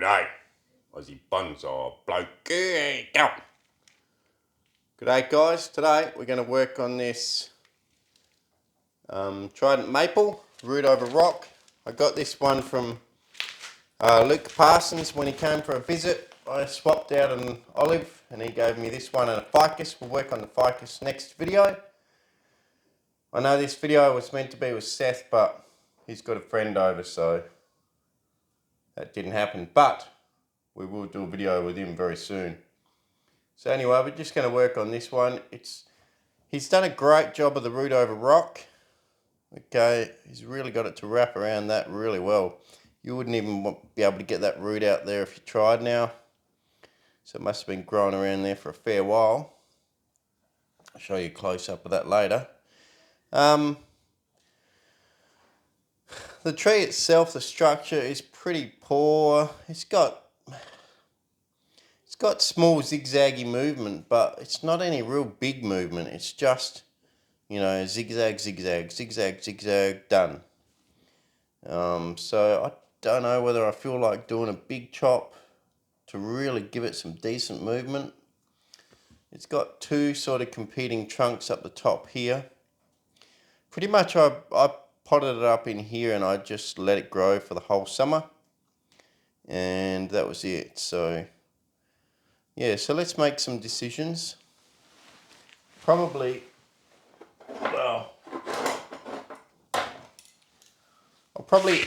G'day, Aussie Bonsai bloke. Go. G'day guys, today we're going to work on this Trident maple, root over rock. I got this one from Luke Parsons when he came for a visit. I swapped out an olive and he gave me this one and a ficus. We'll work on the ficus next video. I know this video was meant to be with Seth, but he's got a friend over, so that didn't happen. But we will do a video with him very soon. So anyway, we're just going to work on this one. He's done a great job of the root over rock. Okay, he's really got it to wrap around that really well. You wouldn't even be able to get that root out there if you tried now. So it must have been growing around there for a fair while. I'll show you a close up of that later. The tree itself, the structure is pretty poor. It's got small zigzaggy movement, but it's not any real big movement. It's just, you know, zigzag, zigzag, zigzag, zigzag, done. So I don't know whether I feel like doing a big chop to really give it some decent movement. It's got two sort of competing trunks up the top here. Pretty much I potted it up in here and I just let it grow for the whole summer. And that was it. So yeah, so let's make some decisions. Probably, well, I'll probably,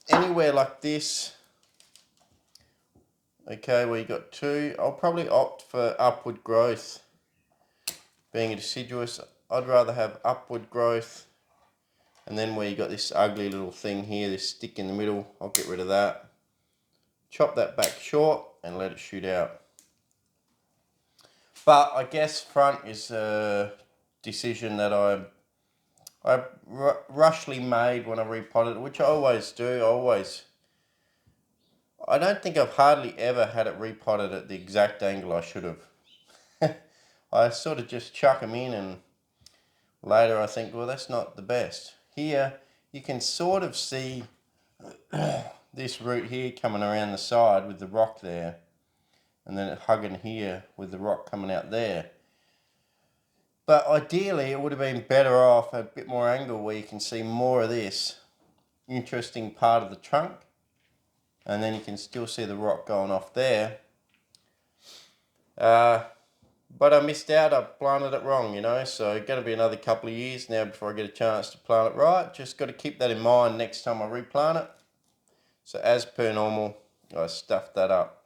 anywhere like this, okay, where you got two, I'll probably opt for upward growth. Being a deciduous, I'd rather have upward growth. And then where you got this ugly little thing here, this stick in the middle, I'll get rid of that. Chop that back short and let it shoot out. But I guess front is a decision that I rushly made when I repotted it, which I always do. I don't think I've hardly ever had it repotted at the exact angle I should have. I sort of just chuck them in and later I think, well, that's not the best. Here you can sort of see this root here coming around the side with the rock there. And then it hugging here with the rock coming out there. But ideally it would have been better off a bit more angle where you can see more of this interesting part of the trunk. And then you can still see the rock going off there. But I missed out, I planted it wrong, you know. So it's going to be another couple of years now before I get a chance to plant it right. Just got to keep that in mind next time I replant it. So as per normal, I stuffed that up.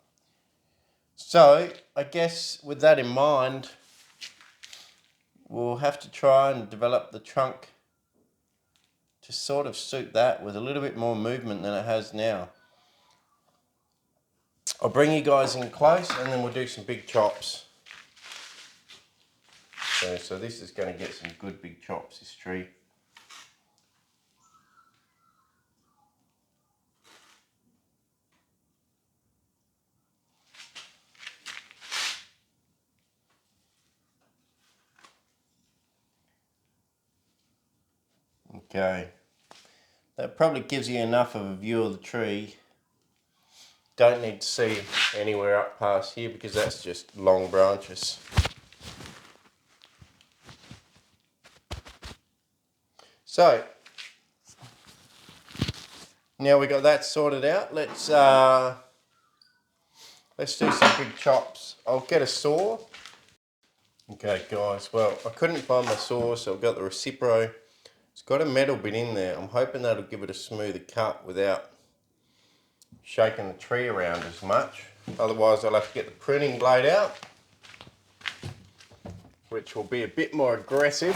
So, I guess with that in mind, we'll have to try and develop the trunk to sort of suit that with a little bit more movement than it has now. I'll bring you guys in close and then we'll do some big chops. So this is going to get some good big chops, this tree. Okay, that probably gives you enough of a view of the tree. Don't need to see anywhere up past here because that's just long branches. So, now we got that sorted out, let's do some big chops. I'll get a saw. Okay guys, well I couldn't find my saw, so I've got the Recipro. It's got a metal bit in there. I'm hoping that'll give it a smoother cut without shaking the tree around as much. Otherwise I'll have to get the pruning blade out, which will be a bit more aggressive,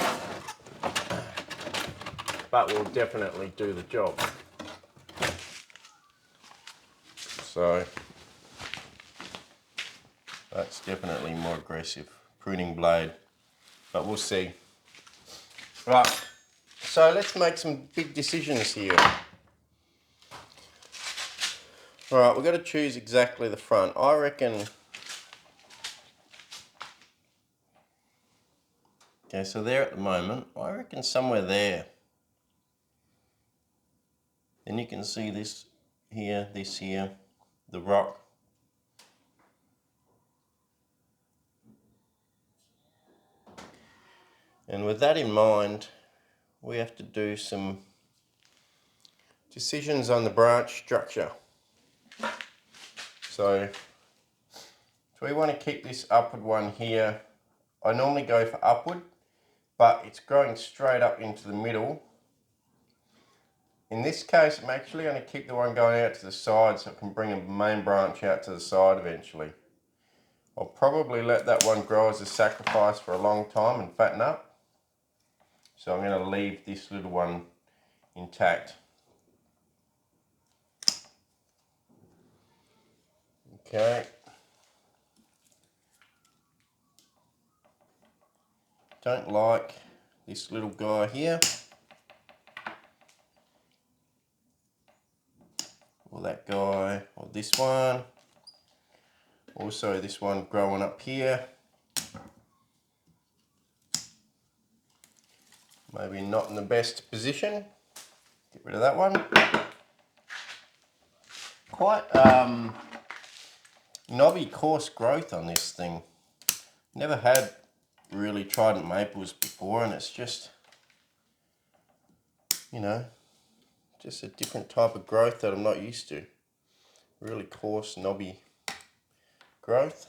but will definitely do the job. So that's definitely more aggressive pruning blade, but we'll see. Right. So let's make some big decisions here. Alright, we've got to choose exactly the front. I reckon... Okay, so there at the moment, I reckon somewhere there. Then you can see this here, the rock. And with that in mind, we have to do some decisions on the branch structure. So we want to keep this upward one here. I normally go for upward, but it's growing straight up into the middle. In this case, I'm actually going to keep the one going out to the side so it can bring a main branch out to the side eventually. I'll probably let that one grow as a sacrifice for a long time and fatten up. So I'm going to leave this little one intact. Okay. Don't like this little guy here. Or that guy, or this one. Also this one growing up here. Maybe not in the best position. Get rid of that one. Quite knobby, coarse growth on this thing. Never had really Trident maples before, and it's just, you know, just a different type of growth that I'm not used to. Really coarse, knobby growth.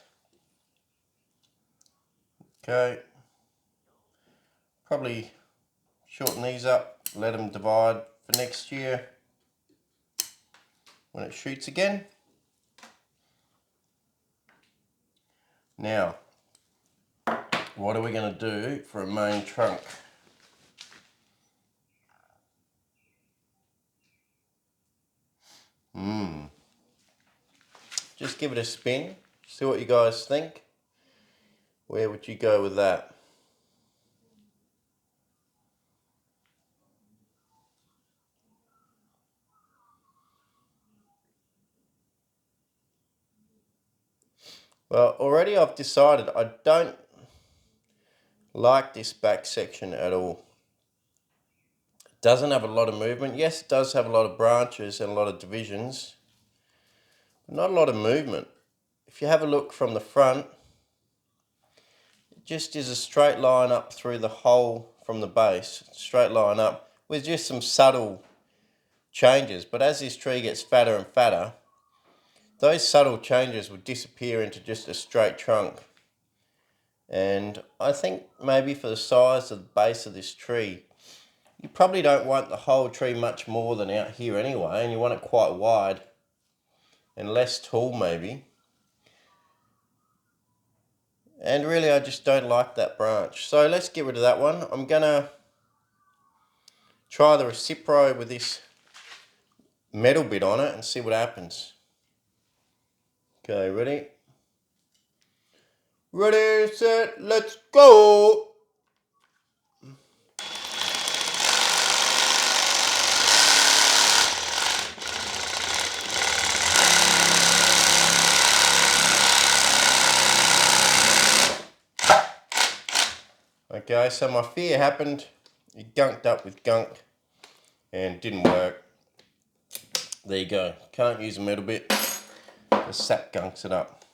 Okay. Probably shorten these up, let them divide for next year when it shoots again. Now, what are we going to do for a main trunk? Just give it a spin, see what you guys think. Where would you go with that? Well, already I've decided I don't like this back section at all. It doesn't have a lot of movement. Yes, it does have a lot of branches and a lot of divisions, but not a lot of movement. If you have a look from the front, it just is a straight line up through the hole from the base, straight line up, with just some subtle changes. But as this tree gets fatter and fatter, those subtle changes would disappear into just a straight trunk. And I think maybe for the size of the base of this tree, you probably don't want the whole tree much more than out here anyway, and you want it quite wide and less tall maybe. And really I just don't like that branch. So let's get rid of that one. I'm gonna try the Recipro with this metal bit on it and see what happens. Okay, ready? Ready, set, let's go! Okay, so my fear happened. It gunked up with gunk and didn't work. There you go. Can't use a metal bit. The sap gunks it up.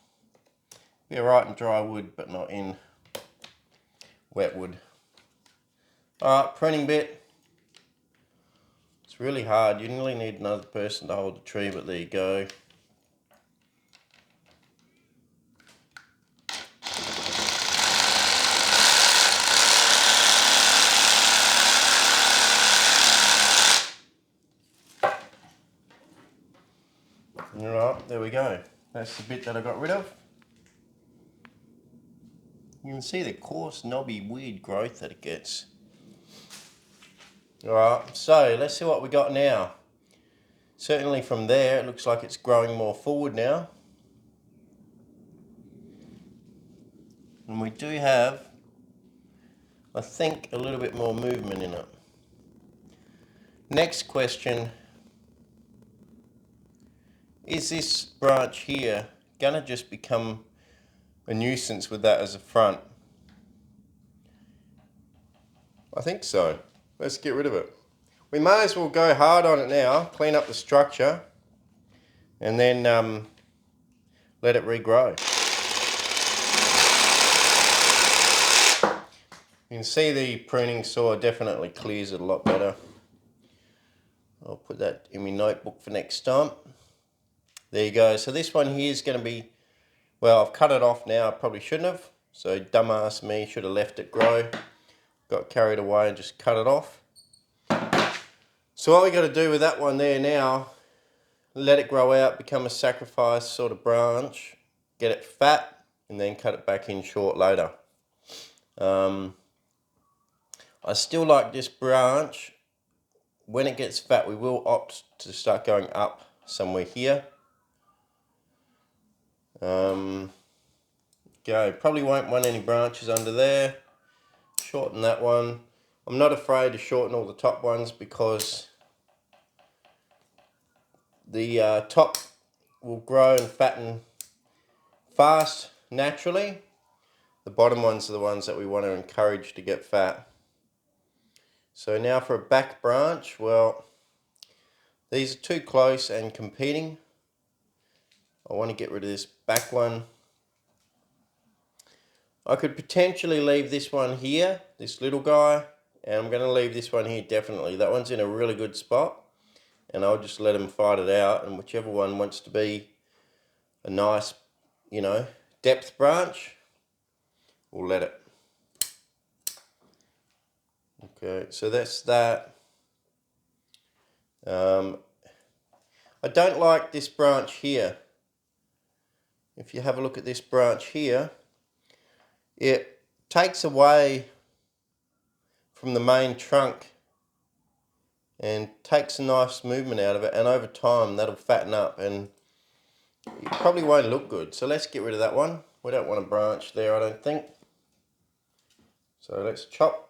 Be alright in dry wood, but not in wet wood. Alright, pruning bit. It's really hard. You nearly need another person to hold the tree, but there you go. Alright, there we go. That's the bit that I got rid of. You can see the coarse, knobby, weird growth that it gets. Alright, so let's see what we got now. Certainly from there, it looks like it's growing more forward now. And we do have, I think, a little bit more movement in it. Next question, is this branch here gonna just become a nuisance with that as a front? I think so. Let's get rid of it. We may as well go hard on it now, clean up the structure, and then let it regrow. You can see the pruning saw definitely clears it a lot better. I'll put that in my notebook for next time. There you go. So this one here is going to be, well, I've cut it off now. I probably shouldn't have. So dumbass me, should have left it grow. Got carried away and just cut it off. So what we got to do with that one there now, let it grow out, become a sacrifice sort of branch, get it fat, and then cut it back in short later. I still like this branch. When it gets fat, we will opt to start going up somewhere here. Probably won't want any branches under there. Shorten that one. I'm not afraid to shorten all the top ones because the top will grow and fatten fast naturally. The bottom ones are the ones that we want to encourage to get fat. So now for a back branch, well, these are too close and competing. I want to get rid of this back one. I could potentially leave this one here, this little guy, and I'm going to leave this one here definitely. That one's in a really good spot, and I'll just let them fight it out, and whichever one wants to be a nice, you know, depth branch, we'll let it. Okay, so that's that. I don't like this branch here. If you have a look at this branch here, it takes away from the main trunk and takes a nice movement out of it, and over time that'll fatten up and it probably won't look good. So let's get rid of that one. We don't want a branch there, I don't think. So let's chop.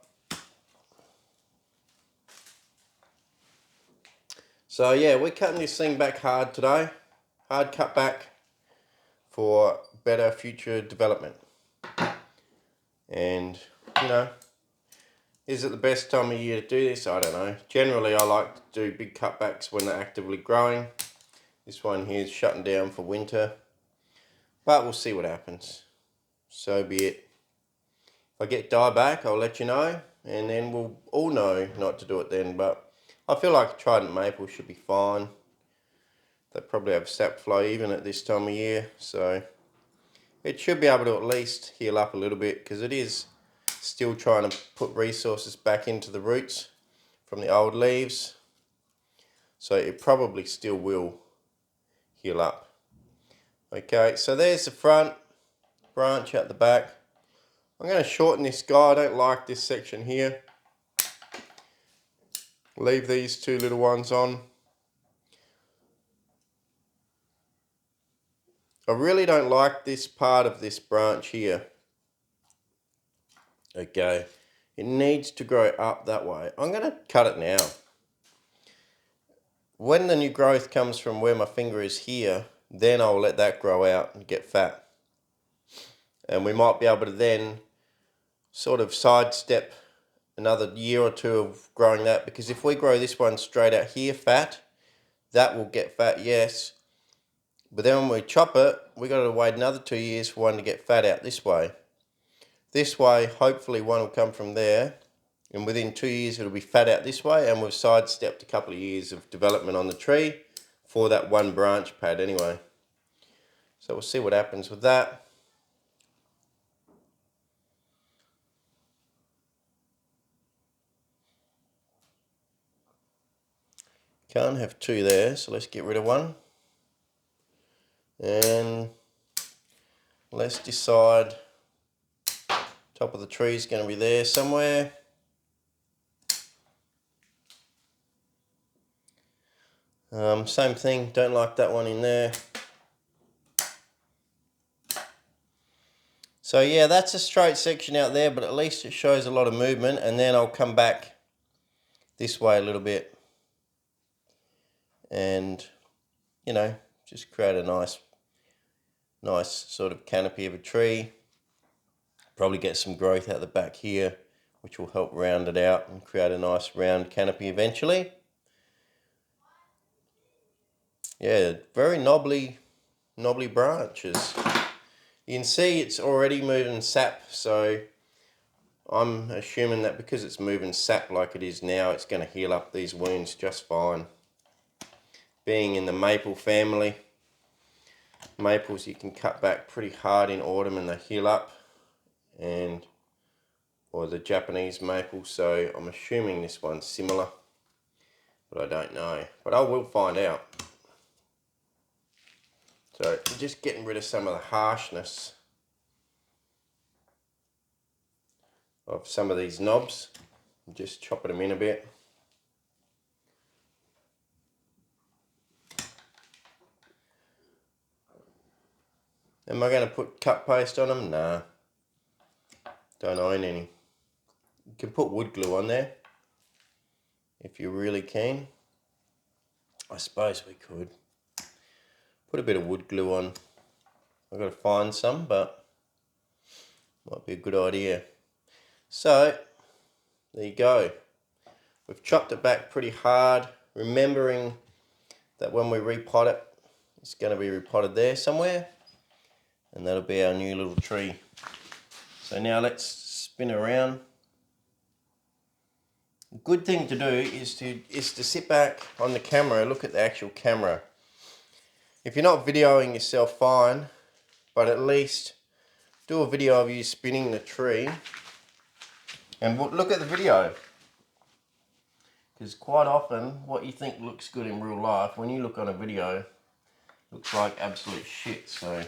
So yeah, we're cutting this thing back hard today. Hard cut back for better future development. And, you know, is it the best time of year to do this? I don't know. Generally, I like to do big cutbacks when they're actively growing. This one here is shutting down for winter. But we'll see what happens. So be it. If I get dieback, I'll let you know. And then we'll all know not to do it then. But I feel like a Trident maple should be fine. They probably have sap flow even at this time of year. So it should be able to at least heal up a little bit, because it is still trying to put resources back into the roots from the old leaves. So it probably still will heal up. Okay, so there's the front branch at the back. I'm going to shorten this guy. I don't like this section here. Leave these two little ones on. I really don't like this part of this branch here. Okay, it needs to grow up that way. I'm going to cut it now. When the new growth comes from where my finger is here, then I'll let that grow out and get fat. And we might be able to then sort of sidestep another year or two of growing that, because if we grow this one straight out here fat, that will get fat, yes. But then when we chop it, we got to wait another 2 years for one to get fat out this way. This way, hopefully one will come from there, and within 2 years it'll be fat out this way, and we've sidestepped a couple of years of development on the tree for that one branch pad anyway. So we'll see what happens with that. Can't have two there, so let's get rid of one. And let's decide, top of the tree is going to be there somewhere. Same thing, don't like that one in there. So yeah, that's a straight section out there, but at least it shows a lot of movement, and then I'll come back this way a little bit and, you know, just create a nice sort of canopy of a tree. Probably get some growth out the back here, which will help round it out and create a nice round canopy eventually. Yeah, very knobbly knobbly branches. You can see it's already moving sap, so I'm assuming that because it's moving sap like it is now, it's going to heal up these wounds just fine. Being in the maple family, maples you can cut back pretty hard in autumn and they heal up, or the Japanese maple, so I'm assuming this one's similar, but I don't know. But I will find out. So just getting rid of some of the harshness of some of these knobs, just chopping them in a bit. Am I going to put cut paste on them? Nah, don't own any. You can put wood glue on there if you're really keen. I suppose we could put a bit of wood glue on. I've got to find some, but might be a good idea. So there you go. We've chopped it back pretty hard, remembering that when we repot it, it's going to be repotted there somewhere, and that'll be our new little tree. So now let's spin around. A good thing to do is to sit back on the camera, look at the actual camera. If you're not videoing yourself, fine, but at least do a video of you spinning the tree and look at the video. Because quite often, what you think looks good in real life, when you look on a video, looks like absolute shit. So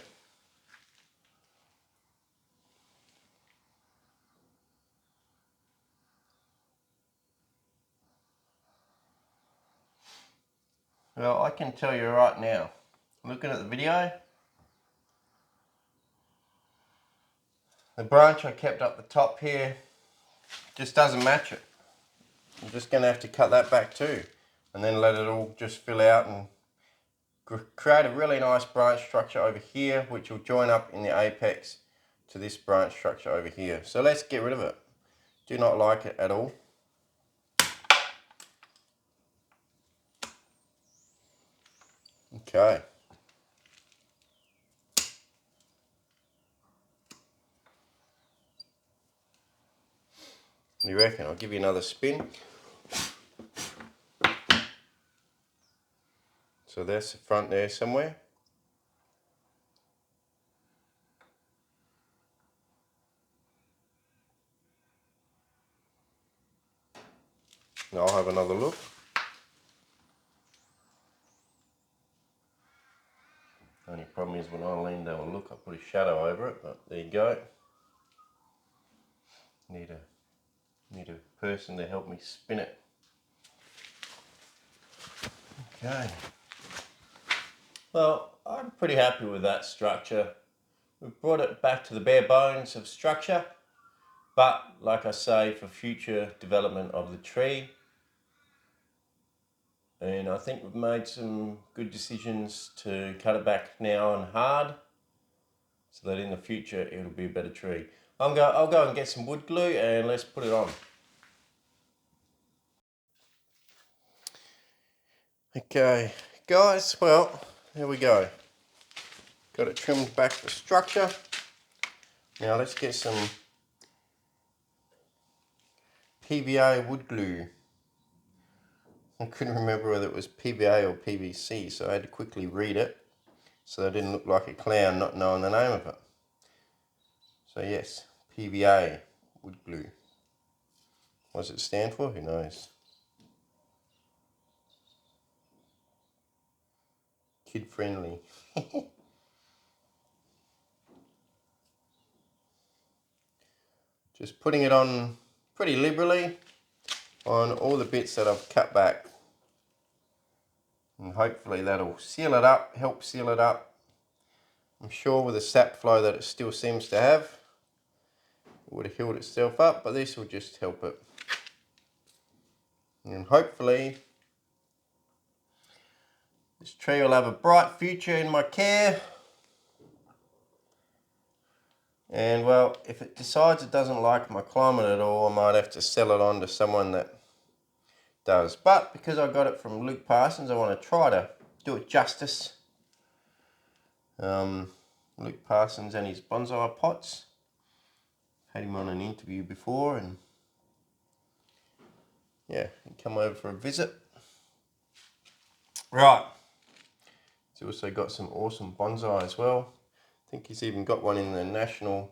well, I can tell you right now, looking at the video, the branch I kept up the top here just doesn't match it. I'm just going to have to cut that back too, and then let it all just fill out and create a really nice branch structure over here, which will join up in the apex to this branch structure over here. So let's get rid of it. Do not like it at all. Okay. What do you reckon? I'll give you another spin. So that's the front there somewhere. And I'll have another look. Only problem is when I lean down and look, I put a shadow over it, but there you go. Need a person to help me spin it. Okay. Well, I'm pretty happy with that structure. We've brought it back to the bare bones of structure, but like I say, for future development of the tree, and I think we've made some good decisions to cut it back now and hard, so that in the future it'll be a better tree. I'll go and get some wood glue and let's put it on. Okay, guys, well, there we go. Got it trimmed back for structure. Now let's get some PVA wood glue. I couldn't remember whether it was PVA or PVC, so I had to quickly read it so I didn't look like a clown not knowing the name of it. So yes, PVA wood glue. What does it stand for? Who knows? Kid friendly. Just putting it on pretty liberally on all the bits that I've cut back. And hopefully that'll seal it up, help seal it up. I'm sure with the sap flow that it still seems to have, it would have healed itself up, but this will just help it. And hopefully this tree will have a bright future in my care. And well, if it decides it doesn't like my climate at all, I might have to sell it on to someone that does. But because I got it from Luke Parsons, I want to try to do it justice Luke Parsons and his bonsai pots. Had him on an interview before, and yeah, he'd come over for a visit. Right, he's also got some awesome bonsai as well. I think he's even got one in the National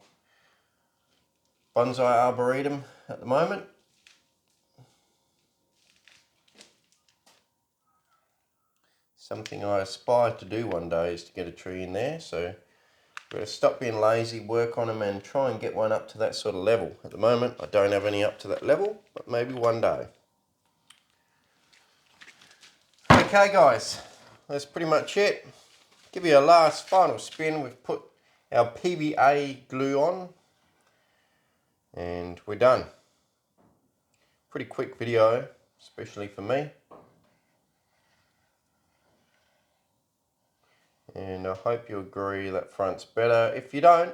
Bonsai Arboretum at the moment. Something I aspire to do one day is to get a tree in there, so I'm going to stop being lazy, work on them and try and get one up to that sort of level. At the moment I don't have any up to that level, but maybe one day. Okay guys, that's pretty much it. Give you a last final spin. We've put our PVA glue on and we're done. Pretty quick video, especially for me. And I hope you agree that front's better. If you don't,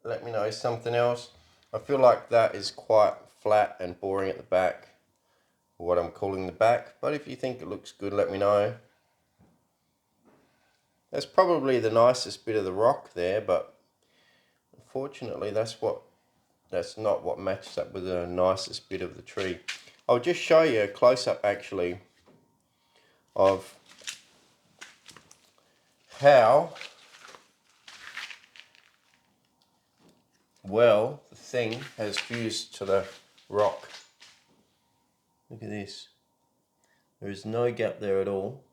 let me know something else. I feel like that is quite flat and boring at the back, what I'm calling the back. But if you think it looks good, let me know. That's probably the nicest bit of the rock there, but unfortunately that's not what matches up with the nicest bit of the tree. I'll just show you a close-up actually of how well the thing has fused to the rock. Look at this. There is no gap there at all.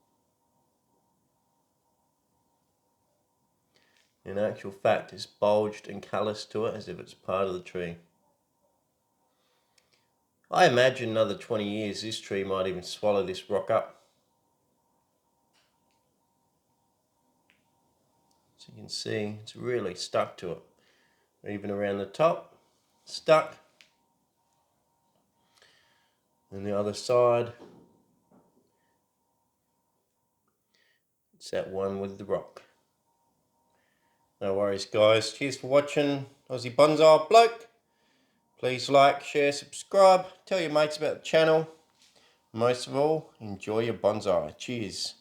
In actual fact, it's bulged and calloused to it as if it's part of the tree. I imagine another 20 years this tree might even swallow this rock up. So you can see it's really stuck to it. Even around the top, stuck. And the other side, it's that one with the rock. No worries guys, cheers for watching. Aussie Bonsai Bloke. Please like, share, subscribe, tell your mates about the channel. Most of all, enjoy your bonsai. Cheers.